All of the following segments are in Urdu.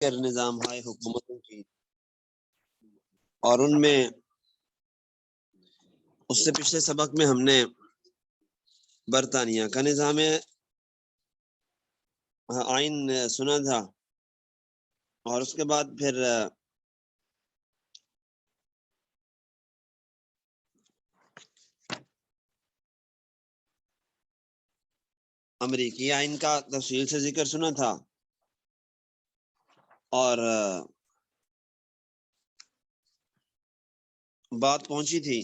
دیگر نظام ہائے حکومتوں کی، اور ان میں اس سے پچھلے سبق میں ہم نے برطانیہ کا نظام آئین سنا تھا، اور اس کے بعد پھر امریکی آئین کا تفصیل سے ذکر سنا تھا، اور بات پہنچی تھی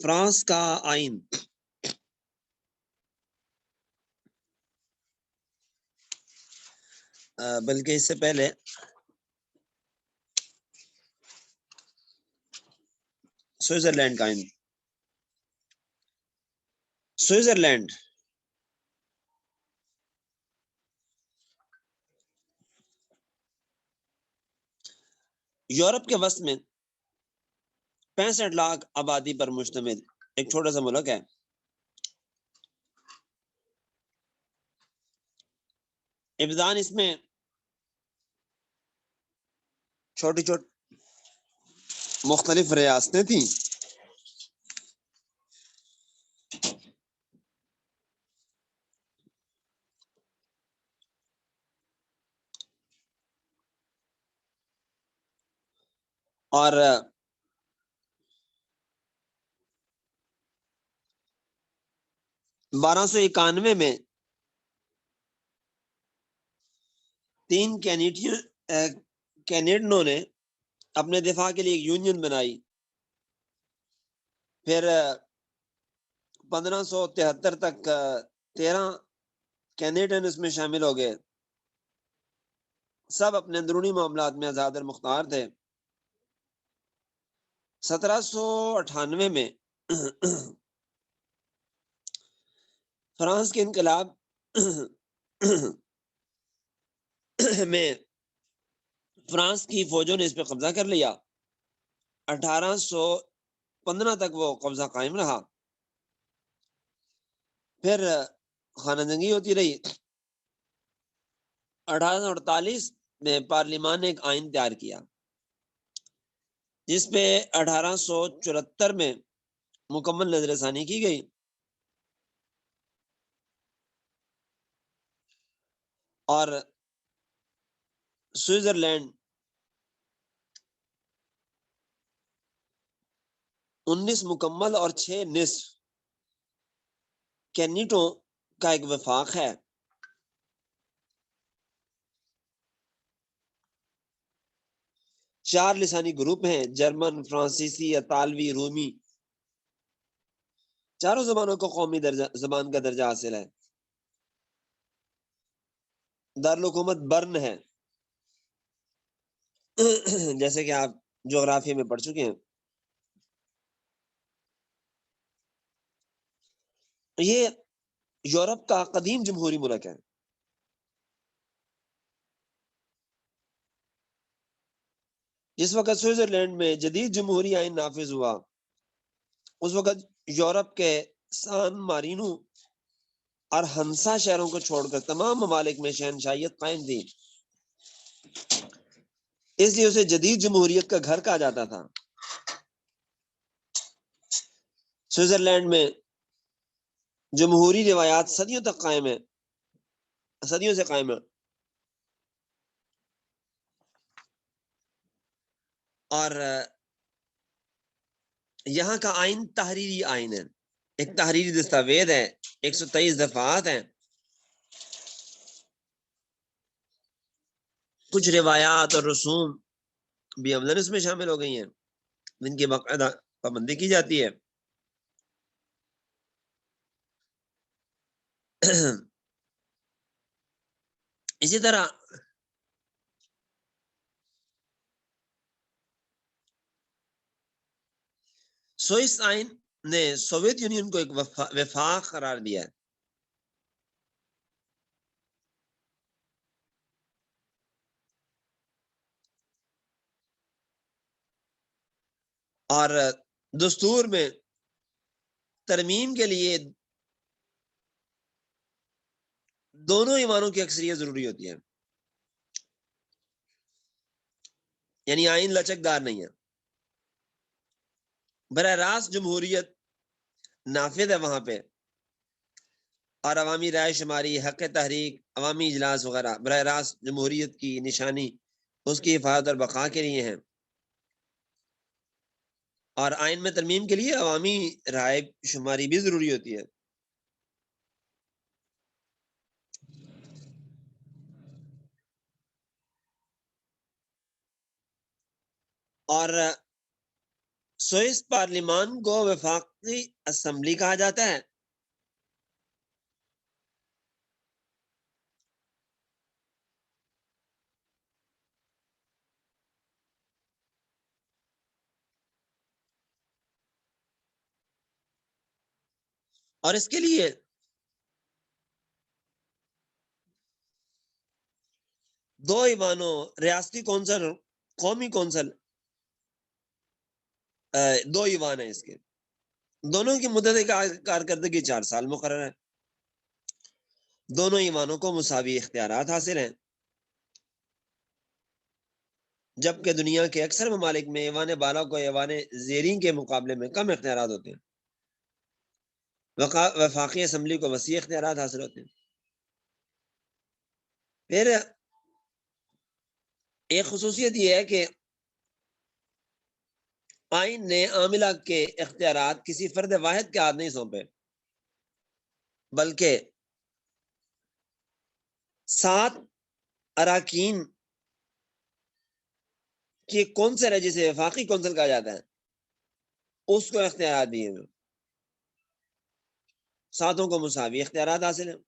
فرانس کا آئین۔ بلکہ اس سے پہلے سوئٹزرلینڈ کا آئین۔ سوئٹزرلینڈ یورپ کے وسط میں 65 لاکھ آبادی پر مشتمل ایک چھوٹا سا ملک ہے۔ ابتداً اس میں چھوٹی چھوٹی مختلف ریاستیں تھیں، اور 1291 میں 3 کینیڈنوں نے اپنے دفاع کے لیے ایک یونین بنائی۔ پھر 1573 تک 13 کینیڈین اس میں شامل ہو گئے، سب اپنے اندرونی معاملات میں آزاد اور مختار تھے۔ 1798 میں فرانس کے انقلاب میں فرانس کی فوجوں نے اس پہ قبضہ کر لیا۔ 1815 تک وہ قبضہ قائم رہا، پھر خانہ جنگی ہوتی رہی۔ 1848 میں پارلیمان نے ایک آئین تیار کیا، جس پہ 1874 میں مکمل نظر ثانی کی گئی، اور سوئٹزرلینڈ 19 مکمل اور 6 نصف کینیٹوں کا ایک وفاق ہے۔ چار لسانی گروپ ہیں: جرمن، فرانسیسی، اطالوی، رومی۔ چاروں زبانوں کو قومی زبان کا درجہ حاصل ہے. دارالحکومت برن ہے، جیسے کہ آپ جغرافیہ میں پڑھ چکے ہیں. یہ یورپ کا قدیم جمہوری ملک ہے. جس وقت سوئٹزرلینڈ میں جدید جمہوری آئین نافذ ہوا، اس وقت یورپ کے سان مارینو اور ہنسا شہروں کو چھوڑ کر تمام ممالک میں شہنشاہیت قائم تھی. اس لیے اسے جدید جمہوریت کا گھر کہا جاتا تھا. سوئٹزرلینڈ میں جمہوری روایات صدیوں تک قائم ہے، صدیوں سے قائم ہے. اور یہاں کا آئین تحریری آئین ہے، ایک تحریری دستاویز ہے، 123 دفعات ہیں. کچھ روایات اور رسوم بھی عملاً اس میں شامل ہو گئی ہیں جن کی باقاعدہ پابندی کی جاتی ہے. اسی طرح سوئس آئین نے سوویت یونین کو ایک وفاق قرار دیا ہے. اور دستور میں ترمیم کے لیے دونوں ایوانوں کی اکثریت ضروری ہوتی ہے، یعنی آئین لچکدار نہیں ہے. براہ راست جمہوریت نافذ ہے وہاں پہ، اور عوامی رائے شماری، حق تحریک، عوامی اجلاس وغیرہ براہ راست جمہوریت کی نشانی اس کی حفاظت اور بقا کے لیے ہیں. اور آئین میں ترمیم کے لیے عوامی رائے شماری بھی ضروری ہوتی ہے. اور سوئس پارلیمان کو وفاقی اسمبلی کہا جاتا ہے. اور اس کے لیے دو ایوانوں، ریاستی کونسل، قومی کونسل، دو ایوان ہیں. اس کے دونوں کی مدت کارکردگی 4 سال مقرر ہے. دونوں ایوانوں کو مساوی اختیارات حاصل ہیں، جبکہ دنیا کے اکثر ممالک میں ایوان بالا کو ایوان زیریں کے مقابلے میں کم اختیارات ہوتے ہیں. وفاقی اسمبلی کو وسیع اختیارات حاصل ہوتے ہیں. پھر ایک خصوصیت یہ ہے کہ آئین نے عاملہ کے اختیارات کسی فرد واحد کے ہاتھ نہیں سونپے، بلکہ 7 اراکین کی کونسل ہے، جسے وفاقی کونسل کہا جاتا ہے، اس کو اختیارات دیے ہیں. 7 کو مساوی اختیارات حاصل ہیں.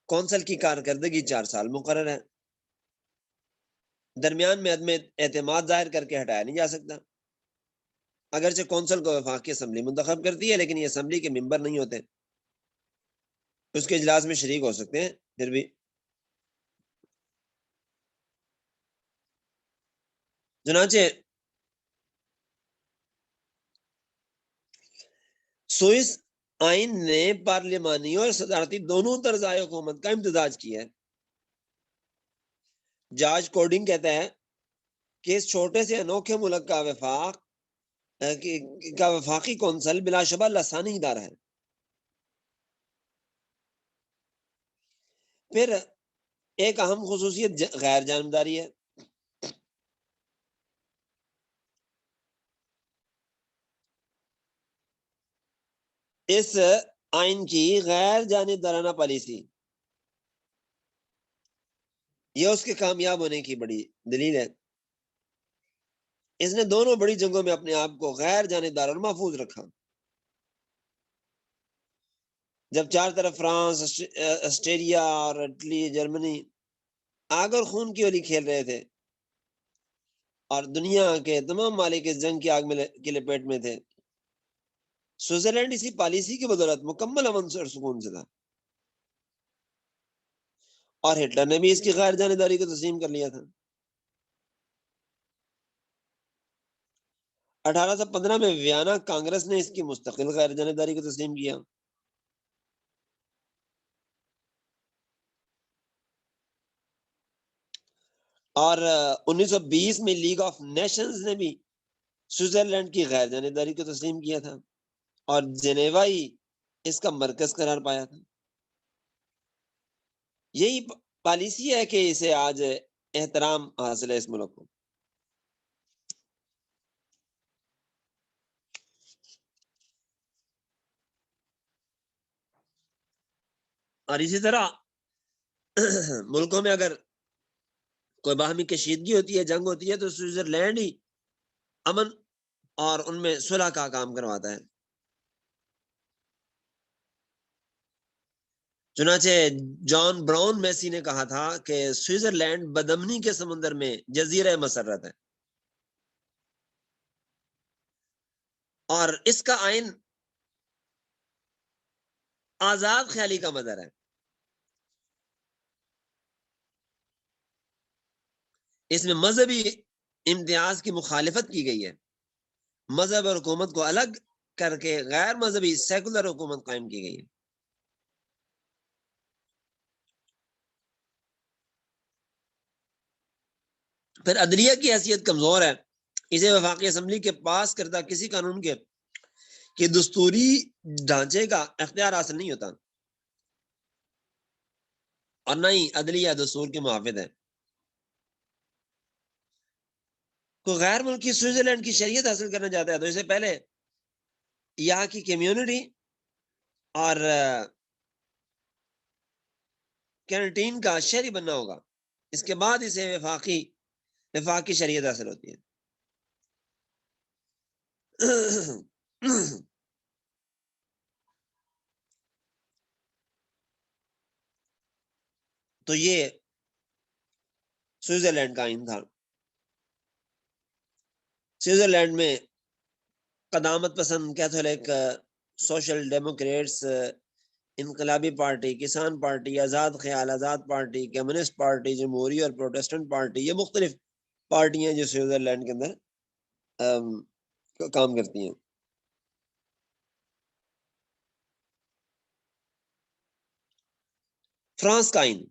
کونسل کی کارکردگی 4 سال مقرر ہے. درمیان میں عدم اعتماد ظاہر کر کے ہٹایا نہیں جا سکتا. اگرچہ کونسل کو وفاقی اسمبلی منتخب کرتی ہے، لیکن یہ اسمبلی کے ممبر نہیں ہوتے، اس کے اجلاس میں شریک ہو سکتے ہیں. پھر بھی چنانچہ سوئس آئین نے پارلیمانی اور صدارتی دونوں طرزائے حکومت کا امتزاج کیا ہے. جارج کوڈنگ کہتا ہے کہ اس چھوٹے سے انوکھے ملک کا وفاقی کونسل بلا شبہ لسانی ادارہ ہے. پھر ایک اہم خصوصیت غیر جانبداری ہے. اس آئین کی غیر جانبدارانہ پالیسی یہ اس کے کامیاب ہونے کی بڑی دلیل ہے. اس نے دونوں بڑی جنگوں میں اپنے آپ کو غیر جانبدار اور محفوظ رکھا. جب چار طرف فرانس، آسٹریلیا اور اٹلی، جرمنی آگ اور خون کی ہولی کھیل رہے تھے اور دنیا کے تمام ممالک اس جنگ کی آگ میں کی لپیٹ میں تھے، سوئٹزرلینڈ اسی پالیسی کی بدولت مکمل امن اور سکون سے تھا، اور ہٹلر نے بھی اس کی غیر جانبداری کو تسلیم کر لیا تھا۔ 1815 میں ویانا کانگریس نے اس کی مستقل غیر جانبداری کو تسلیم کیا۔ اور 1920 میں لیگ آف نیشنز نے بھی سوئٹزرلینڈ کی غیر جانبداری کو تسلیم کیا تھا اور جنیوا ہی اس کا مرکز قرار پایا تھا۔ یہی پالیسی ہے کہ اسے آج احترام حاصل ہے اس ملک کو۔ اور اسی طرح ملکوں میں اگر کوئی باہمی کشیدگی ہوتی ہے، جنگ ہوتی ہے، تو سوئٹزرلینڈ ہی امن اور ان میں صلح کا کام کرواتا ہے۔ چنانچہ جان براؤن میسی نے کہا تھا کہ سوئٹزرلینڈ بدامنی کے سمندر میں جزیرہ مسرت ہے، اور اس کا آئین آزاد خیالی کا مظہر ہے۔ اس میں مذہبی امتیاز کی مخالفت کی گئی ہے، مذہب اور حکومت کو الگ کر کے غیر مذہبی سیکولر حکومت قائم کی گئی ہے۔ پھر عدلیہ کی حیثیت کمزور ہے، اسے وفاقی اسمبلی کے پاس کردہ کسی قانون کے دستوری ڈھانچے کا اختیار حاصل نہیں ہوتا، اور نہ ہی عدلیہ دستور کے محافظ ہے۔ کوئی غیر ملکی سوئٹزرلینڈ کی شریعت حاصل کرنا چاہتا ہے تو اسے پہلے یہاں کی کمیونٹی اور کینٹین کا شہری بننا ہوگا، اس کے بعد اسے وفاق کی شریعت حاصل ہوتی ہے۔ تو یہ سوئٹزرلینڈ کا آئین تھا۔ سوئٹزرلینڈ میں قدامت پسند کیتھولک، سوشل ڈیموکریٹس، انقلابی پارٹی، کسان پارٹی، آزاد خیال، آزاد پارٹی، کمیونسٹ پارٹی، جمہوری اور پروٹسٹنٹ پارٹی، یہ مختلف پارٹیاں جو سوئٹزرلینڈ کے اندر کام کرتی ہیں۔ فرانس کا آئین۔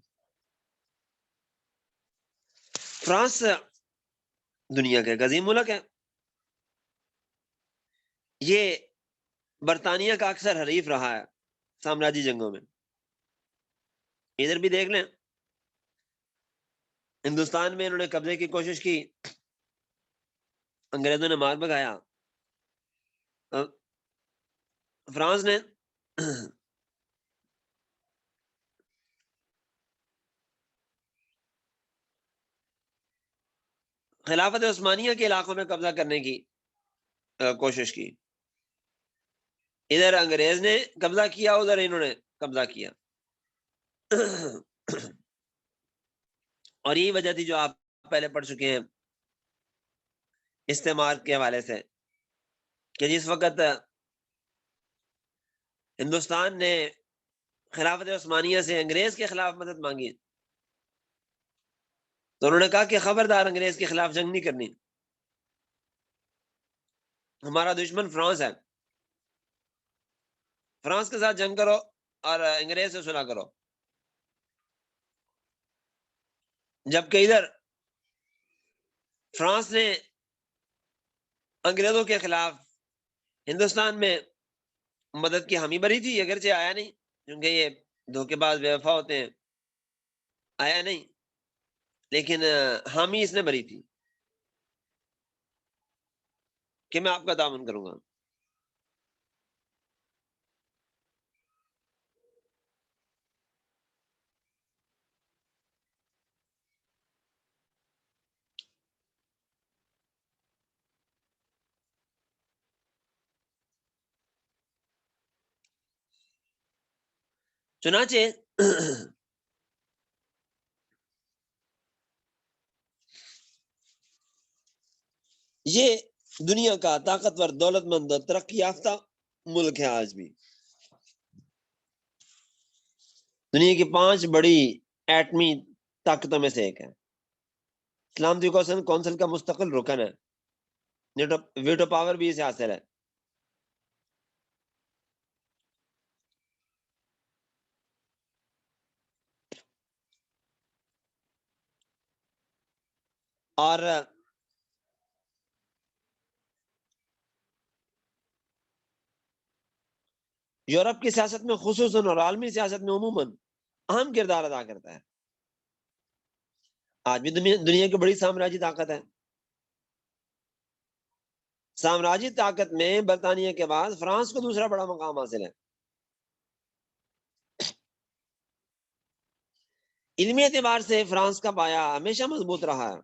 فرانس دنیا کا ایک عظیم ملک ہے، یہ برطانیہ کا اکثر حریف رہا ہے سامراجی جنگوں میں۔ ادھر بھی دیکھ لیں، ہندوستان میں انہوں نے قبضے کی کوشش کی، انگریزوں نے مار بگایا، فرانس نے خلافت عثمانیہ کے علاقوں میں قبضہ کرنے کی کوشش کی۔ ادھر انگریز نے قبضہ کیا، ادھر انہوں نے قبضہ کیا۔ اور یہی وجہ تھی جو آپ پہلے پڑھ چکے ہیں استعمار کے حوالے سے، کہ جس وقت ہندوستان نے خلافت عثمانیہ سے انگریز کے خلاف مدد مانگی تو انہوں نے کہا کہ خبردار انگریز کے خلاف جنگ نہیں کرنی، ہمارا دشمن فرانس ہے، فرانس کے ساتھ جنگ کرو اور انگریز سے صلح کرو۔ جبکہ ادھر فرانس نے انگریزوں کے خلاف ہندوستان میں مدد کی حامی بھری تھی، اگرچہ آیا نہیں کیونکہ یہ دھوکے باز بے وفا ہوتے ہیں، آیا نہیں، لیکن حامی اس نے بھری تھی کہ میں آپ کا تعاون کروں گا۔ چنانچہ یہ دنیا کا طاقتور، دولت مند اور ترقی یافتہ ملک ہے. آج بھی دنیا کی 5 بڑی ایٹمی طاقتوں میں سے ایک ہے. سلامتی کونسل کا مستقل رکن ہے. ویٹو پاور بھی اسے حاصل ہے. اور یورپ کی سیاست میں خصوصاً اور عالمی سیاست میں عموماً اہم کردار ادا کرتا ہے. آج بھی دنیا کی بڑی سامراجی طاقت ہے. سامراجی طاقت میں برطانیہ کے بعد فرانس کو دوسرا بڑا مقام حاصل ہے. علمی اعتبار سے فرانس کا پایا ہمیشہ مضبوط رہا ہے.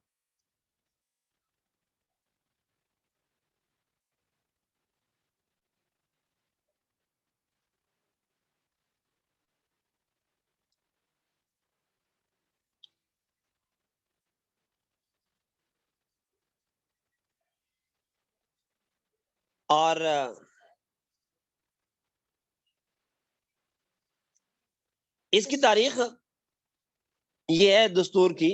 اور اس کی تاریخ یہ ہے دستور کی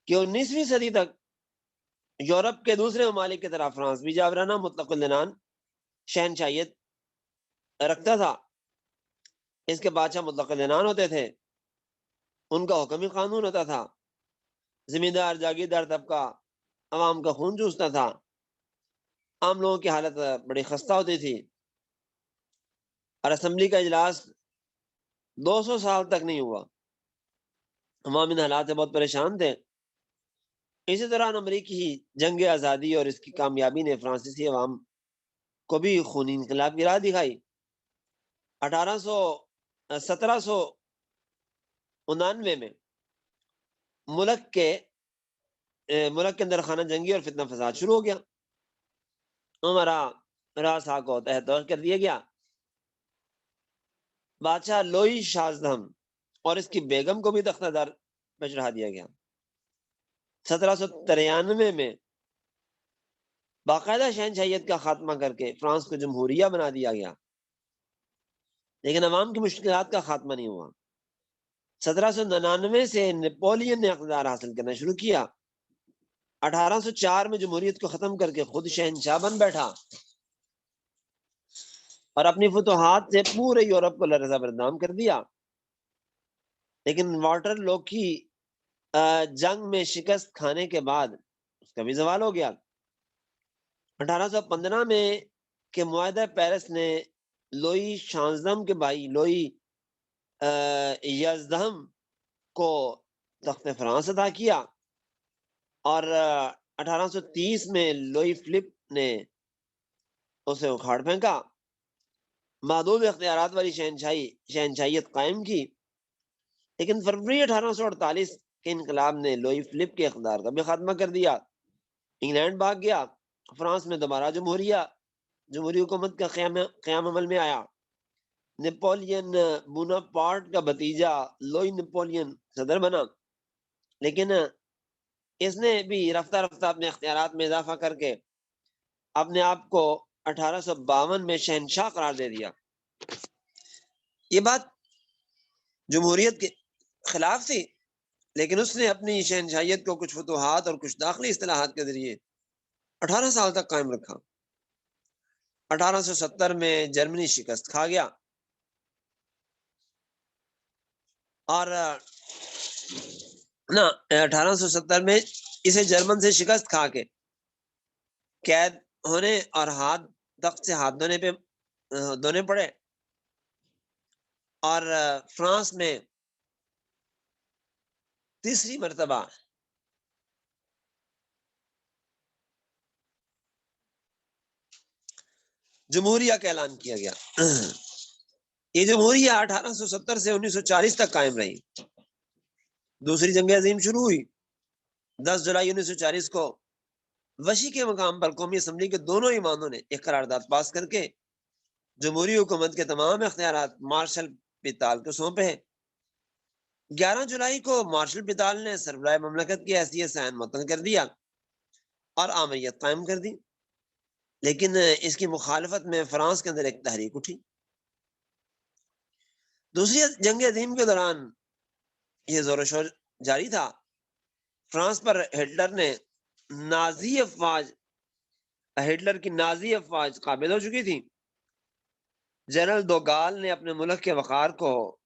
کہ 19ویں صدی تک یورپ کے دوسرے ممالک کی طرح فرانس بھی جاورانہ مطلق العنان شہنشاہیت رکھتا تھا. اس کے بادشاہ مطلق العنان ہوتے تھے. ان کا حکمی قانون ہوتا تھا. زمیندار جاگیردار طبقہ عوام کا خون چوستا تھا. عام لوگوں کی حالت بڑی خستہ ہوتی تھی. اور اسمبلی کا اجلاس 200 سال تک نہیں ہوا. عوام ان حالات سے بہت پریشان تھے. اسی دوران امریکی جنگ آزادی اور اس کی کامیابی نے فرانسیسی عوام کو بھی خونی انقلاب کی راہ دکھائی. 1799 میں ملک کے اندر خانہ جنگی اور فتنہ فساد شروع ہو گیا. ہمارا راسا کو تحت کر دیا گیا. بادشاہ لوئی شازدہم اور اس کی بیگم کو بھی تختہ دار پہ چڑھا دیا گیا. 1793 میں باقاعدہ شہنشاہیت کا خاتمہ کر کے فرانس کو جمہوریہ بنا دیا گیا. لیکن عوام کی مشکلات کا خاتمہ نہیں ہوا. 1799 سے نپولین نے اقتدار حاصل کرنا شروع کیا. 1804 میں جمہوریت کو ختم کر کے خود شہنشاہ بن بیٹھا اور اپنی فتوحات سے پورے یورپ کو لرزہ بردام کر دیا. لیکن واٹر لو کی جنگ میں شکست کھانے کے بعد اس کا بھی زوال ہو گیا. 1815 میں کہ معاہدہ پیرس نے لوئی شانزدہم کے بھائی لوئی یزدہم کو تخت فرانس عطا کیا. اور 1830 میں لوئی فلپ نے اسے اکھاڑ پھینکا. محدود اختیارات والی شہنشاہیت قائم کی. لیکن فروری 1848 کے انقلاب نے لوئی فلپ کے اقتدار کا بھی خاتمہ کر دیا. انگلینڈ بھاگ گیا. فرانس میں دوبارہ جمہوری حکومت کا قیام عمل میں آیا. نپولین بوناپارٹ کا بھتیجا لوئی نپولین صدر بنا. لیکن اس نے بھی رفتہ رفتہ اپنے اختیارات میں اضافہ کر کے اپنے آپ کو 1852 میں شہنشاہ قرار دے دیا. یہ بات جمہوریت کے خلاف تھی، لیکن اس نے اپنی شہنشاہیت کو کچھ فتوحات اور کچھ داخلی اصطلاحات کے ذریعے 18 سال تک قائم رکھا. 1870 میں جرمنی شکست کھا گیا اور 1870 میں اسے جرمن سے شکست کھا کے قید ہونے اور تخت سے ہاتھ دھونے پڑے. اور فرانس میں تیسری مرتبہ جمہوریہ کا اعلان کیا گیا. یہ جمہوریہ 1870 سے 1940 تک قائم رہی. دوسری جنگ عظیم شروع ہوئی. 10 جولائی 1940 کو وشی کے مقام پر قومی اسمبلی کے دونوں ایوانوں نے ایک قرارداد پاس کر کے جمہوری حکومت کے تمام اختیارات مارشل پیتال کو سونپے ہیں۔ 11 جولائی کو مارشل پیتال نے سربراہ مملکت کی حیثیت سے عین متن کر دیا اور آمریت قائم کر دی، لیکن اس کی مخالفت میں فرانس کے اندر ایک تحریک اٹھی۔ دوسری جنگ عظیم کے دوران یہ زور و شور جاری تھا۔ فرانس پر ہٹلر کی نازی افواج قابض ہو چکی تھی۔ جنرل دوگال نے اپنے ملک کے وقار کو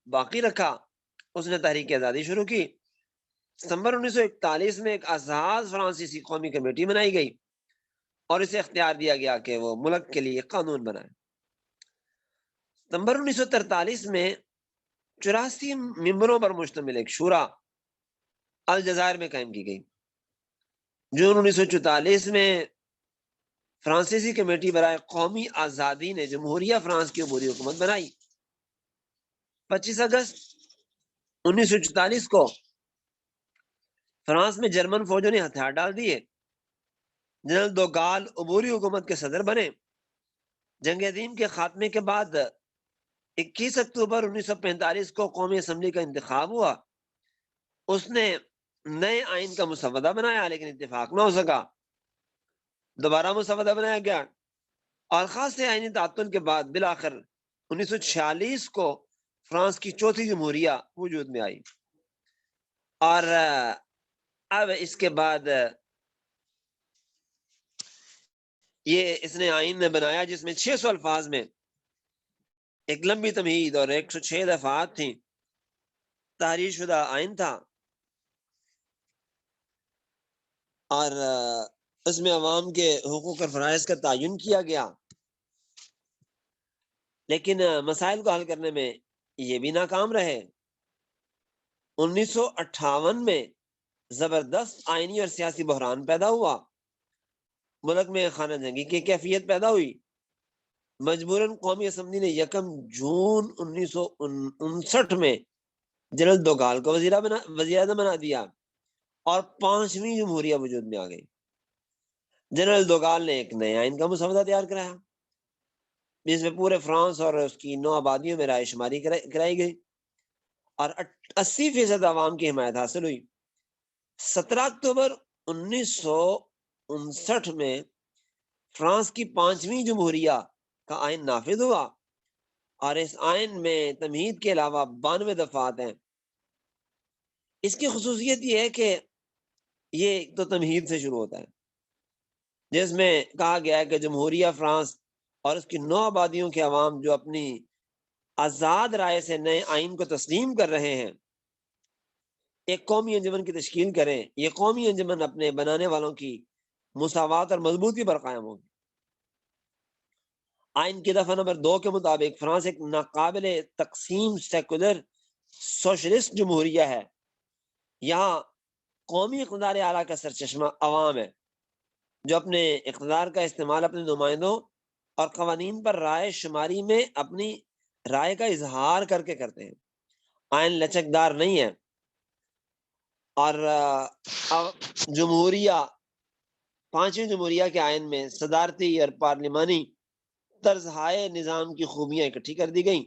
باقی رکھا۔ اس نے تحریک آزادی شروع کی۔ ستمبر 1941 میں ایک آزاد فرانسیسی قومی کمیٹی بنائی گئی اور اسے اختیار دیا گیا کہ وہ ملک کے لیے قانون بنائے۔ ستمبر 1943 میں 84 ممبروں پر مشتمل ایک شورا الجزائر میں قائم کی گئی۔ جون 1944 میں فرانسیسی کمیٹی برائے قومی آزادی نے جمہوریہ فرانس کی عبوری حکومت بنائی۔ 25 اگست 1944 کو فرانس میں جرمن فوجوں نے ہتھیار ڈال دیے۔ جنرل دوگال عبوری حکومت کے صدر بنے۔ جنگ عظیم کے خاتمے کے بعد 21 اکتوبر 1945 کو قومی اسمبلی کا انتخاب ہوا۔ اس نے نئے آئین کا مسودہ بنایا لیکن اتفاق نہ ہو سکا۔ دوبارہ مسودہ بنایا گیا اور خاص آئینی تعطل کے بعد بالآخر 1946 کو فرانس کی چوتھی جمہوریہ وجود میں آئی۔ اور اب اس کے بعد یہ اس نے آئین میں بنایا جس میں 600 الفاظ میں ایک لمبی تمہید اور 106 دفعات تھیں۔ تحریر شدہ آئین تھا اور اس میں عوام کے حقوق اور فرائض کا تعین کیا گیا، لیکن مسائل کو حل کرنے میں یہ بھی ناکام رہے۔ 1958 میں زبردست آئینی اور سیاسی بحران پیدا ہوا۔ ملک میں خانہ جنگی کی کیفیت پیدا ہوئی۔ مجبوراً قومی اسمبلی نے 1 جون 1959 میں جنرل دوگال کو وزیر اعظم بنا دیا اور 5ویں جمہوریہ وجود میں آ گئی۔ جنرل دوگال نے ایک نئے آئین کا مسودہ تیار کرایا جس میں پورے فرانس اور اس کی 9 آبادیوں میں رائے شماری کرائی گئی اور 80% عوام کی حمایت حاصل ہوئی۔ 17 اکتوبر 1959 میں فرانس کی 5ویں جمہوریہ کا آئین نافذ ہوا اور اس آئین میں تمہید کے علاوہ 92 دفعات ہیں۔ اس کی خصوصیت یہ ہے کہ یہ تو تمہید سے شروع ہوتا ہے جس میں کہا گیا ہے کہ جمہوریہ فرانس اور اس کی 9 آبادیوں کے عوام جو اپنی آزاد رائے سے نئے آئین کو تسلیم کر رہے ہیں ایک قومی انجمن کی تشکیل کریں۔ یہ قومی انجمن اپنے بنانے والوں کی مساوات اور مضبوطی پر قائم ہوگی۔ آئین کی دفعہ نمبر 2 کے مطابق فرانس ایک ناقابل تقسیم سیکولر سوشلسٹ جمہوریہ ہے۔ یہاں قومی اقتدار اعلیٰ کا سرچشمہ عوام ہے جو اپنے اقتدار کا استعمال اپنے نمائندوں اور قوانین پر رائے شماری میں اپنی رائے کا اظہار کر کے کرتے ہیں۔ آئین لچکدار نہیں ہے اور جمہوریہ 5ویں جمہوریہ کے آئین میں صدارتی اور پارلیمانی طرزہائے نظام کی خوبیاں اکٹھی کر دی گئیں۔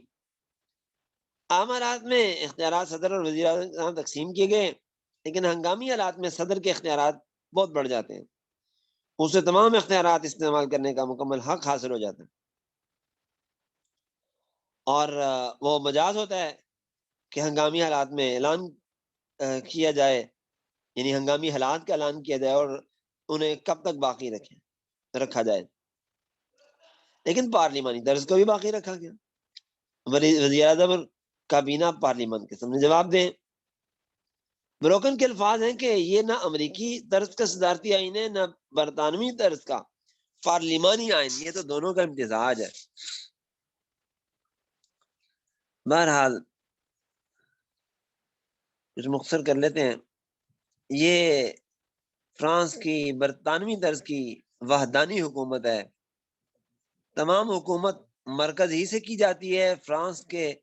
عام حالات میں اختیارات صدر اور وزیر اعظم تقسیم کیے گئے، لیکن ہنگامی حالات میں صدر کے اختیارات بہت بڑھ جاتے ہیں، اسے تمام اختیارات استعمال کرنے کا مکمل حق حاصل ہو جاتا ہے اور وہ مجاز ہوتا ہے کہ ہنگامی حالات میں اعلان کیا جائے، یعنی ہنگامی حالات کا اعلان کیا جائے اور انہیں کب تک باقی رکھا جائے، لیکن پارلیمانی طرز کو بھی باقی رکھا گیا۔ وزیر اعظم اور کابینہ پارلیمان کے سامنے جواب دیں۔ بروکن کے الفاظ ہیں کہ یہ نہ امریکی طرز کا صدارتی آئین ہے نہ برطانوی طرز کا پارلیمانی آئین، یہ تو دونوں کا امتزاج ہے۔ بہرحال کچھ مختصر کر لیتے ہیں۔ یہ فرانس کی برطانوی طرز کی وحدانی حکومت ہے۔ تمام حکومت مرکز ہی سے کی جاتی ہے۔ فرانس کے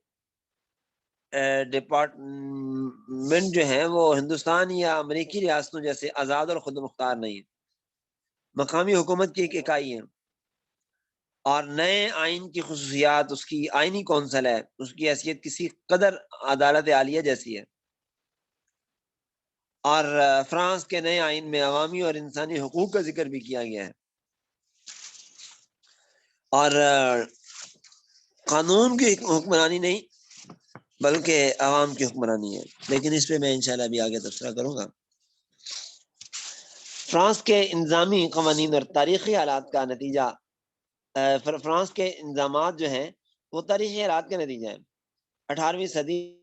ڈپارٹمنٹ جو ہیں وہ ہندوستان یا امریکی ریاستوں جیسے آزاد اور خود مختار نہیں ہیں، مقامی حکومت کی ایک اکائی ہے۔ اور نئے آئین کی خصوصیات، اس کی آئینی کونسل ہے، اس کی حیثیت کسی قدر عدالت عالیہ جیسی ہے۔ اور فرانس کے نئے آئین میں عوامی اور انسانی حقوق کا ذکر بھی کیا گیا ہے، اور قانون کی حکمرانی نہیں بلکہ عوام کی حکمرانی ہے، لیکن اس پہ میں انشاءاللہ ابھی آگے تبصرہ کروں گا۔ فرانس کے انظامی قوانین اور تاریخی حالات کا نتیجہ، فرانس کے انظامات جو ہیں وہ تاریخی حالات کا نتیجہ ہے۔ 18ویں صدی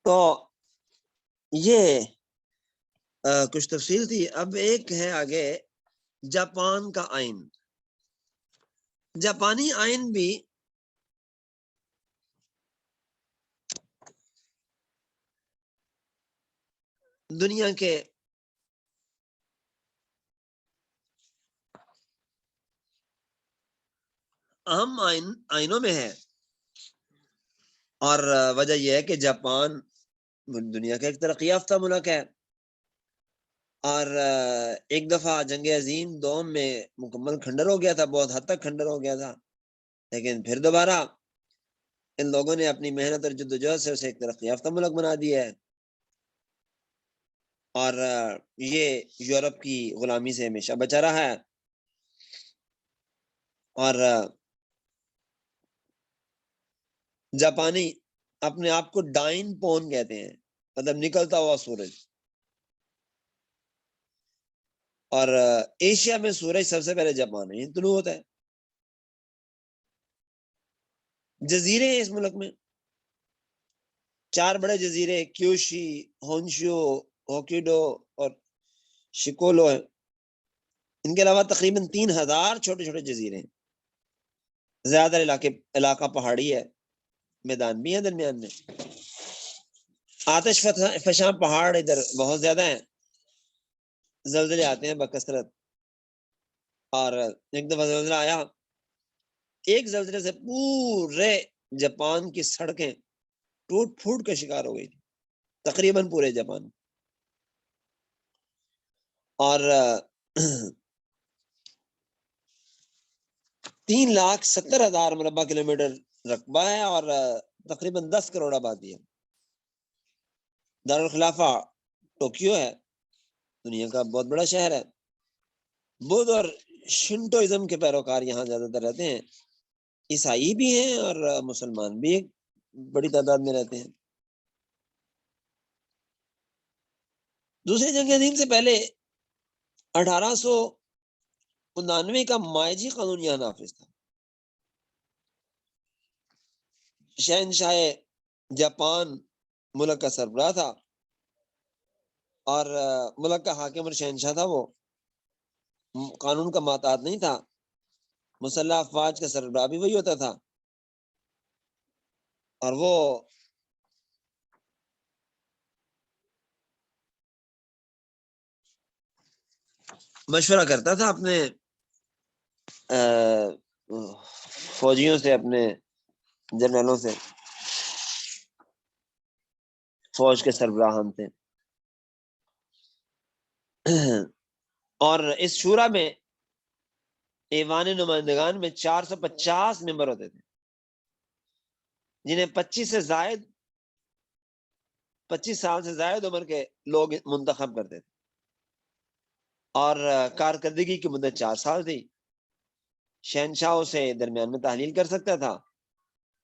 تو یہ کچھ تفصیل تھی۔ اب ایک ہے آگے جاپان کا آئین۔ جاپانی آئین بھی دنیا کے اہم آئینوں میں ہے، اور وجہ یہ ہے کہ جاپان دنیا کا ایک ترقی یافتہ ملک ہے، اور ایک دفعہ جنگ عظیم دوم میں مکمل کھنڈر ہو گیا تھا، بہت حد تک کھنڈر ہو گیا تھا، لیکن پھر دوبارہ ان لوگوں نے اپنی محنت اور جدوجہد سے اسے ایک ترقی یافتہ ملک بنا دیا ہے، اور یہ یورپ کی غلامی سے ہمیشہ بچا رہا ہے۔ اور جاپانی اپنے آپ کو ڈائن پون کہتے ہیں، مطلب نکلتا ہوا سورج، اور ایشیا میں سورج سب سے پہلے جاپان میں طلوع ہوتا ہے۔ جزیرے ہیں اس ملک میں، 4 بڑے جزیرے، کیوشی، ہونشو، ہوکیڈو اور شکولو ہیں۔ ان کے علاوہ تقریباً 3000 چھوٹے چھوٹے جزیرے ہیں۔ زیادہ علاقہ پہاڑی ہے، میدان بھی ہے درمیان میں۔ آتش فشاں پہاڑ ادھر بہت زیادہ ہیں، زلزلے آتے ہیں بکثرت، اور ایک دفعہ زلزلہ آیا، ایک زلزلے سے پورے جاپان کی سڑکیں ٹوٹ پھوٹ کا شکار ہو گئی تھی، تقریباً پورے جاپان، اور 3,70,000 مربع کلومیٹر رقبہ ہے، اور تقریباً 10 کروڑ آبادی ہے۔ دارالخلافہ ٹوکیو ہے، دنیا کا بہت بڑا شہر ہے۔ بدھ اور شنٹوازم کے پیروکار یہاں زیادہ تر رہتے ہیں، عیسائی بھی ہیں اور مسلمان بھی ایک بڑی تعداد میں رہتے ہیں۔ دوسری جنگ عظیم سے پہلے 1899 کا مائجی قانون یہاں نافذ تھا۔ شہنشاہ جاپان ملک کا سربراہ تھا، اور ملک کا حاکم اور شہنشاہ تھا، وہ قانون کا محتاط نہیں تھا، مسلح افواج کا سربراہ بھی وہی ہوتا تھا، اور وہ مشورہ کرتا تھا اپنے فوجیوں سے، اپنے جنرلوں سے، فوج کے سربراہان تھے۔ اور اس شورا میں، ایوان نمائندگان میں 450 ممبر ہوتے تھے، جنہیں 25 سال سے زائد عمر کے لوگ منتخب کرتے تھے، اور کارکردگی کی مدت 4 سال تھی۔ شہنشاہوں سے درمیان میں تحلیل کر سکتا تھا،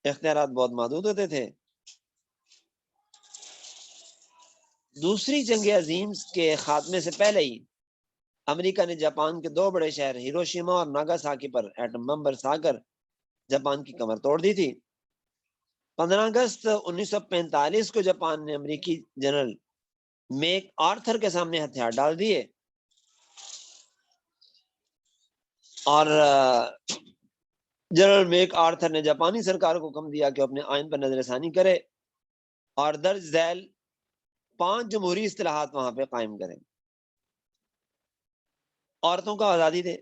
اختیارات بہت محدود ہوتے تھے۔ دوسری جنگ عظیم کے خاتمے سے پہلے ہی امریکہ نے جاپان کے 2 بڑے شہر ہیروشیما اور ناگاساکی پر ایٹم بم برسا کر جاپان کی کمر توڑ دی تھی۔ 15 اگست 1945 کو جاپان نے امریکی جنرل میک آرتھر کے سامنے ہتھیار ڈال دیے اور جنرل میک آرتھر نے جاپانی سرکار کو حکم دیا کہ اپنے آئین پر نظر ثانی کرے اور درج ذیل 5 جمہوری اصطلاحات وہاں پہ قائم کریں۔ عورتوں کو آزادی دے،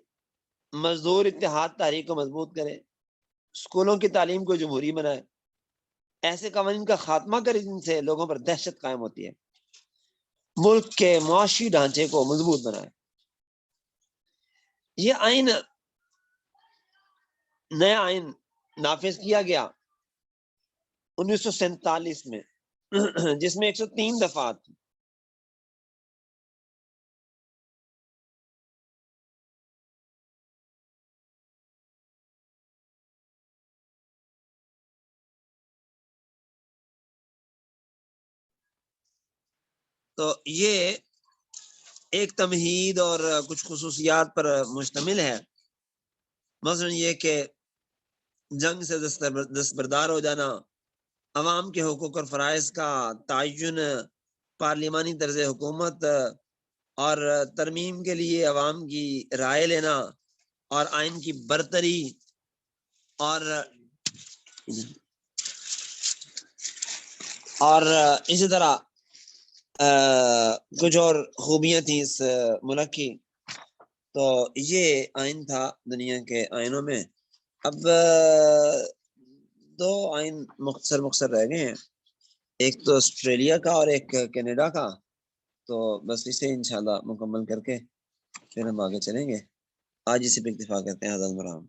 مزدور اتحاد تحریک کو مضبوط کرے، اسکولوں کی تعلیم کو جمہوری بنائے۔ ایسے قوانین کا خاتمہ کرے جن سے لوگوں پر دہشت قائم ہوتی ہے، ملک کے معاشی ڈھانچے کو مضبوط بنائے۔ یہ آئین، نیا آئین نافذ کیا گیا 1947 میں، جس میں 103 دفعات تھی۔ تو یہ ایک تمہید اور کچھ خصوصیات پر مشتمل ہے، مثلا یہ کہ جنگ سے دستبردار ہو جانا، عوام کے حقوق اور فرائض کا تعین، پارلیمانی طرز حکومت اور ترمیم کے لیے عوام کی رائے لینا، اور آئین کی برتری، اور اسی طرح کچھ اور خوبیاں تھیں اس ملک کی۔ تو یہ آئین تھا دنیا کے آئینوں میں۔ اب 2 آئین مختصر رہ گئے ہیں، ایک تو آسٹریلیا کا اور ایک کینیڈا کا۔ تو بس اسے انشاءاللہ مکمل کر کے پھر ہم آگے چلیں گے۔ آج اسی پہ اکتفا کرتے ہیں۔ حضرت مرحبا۔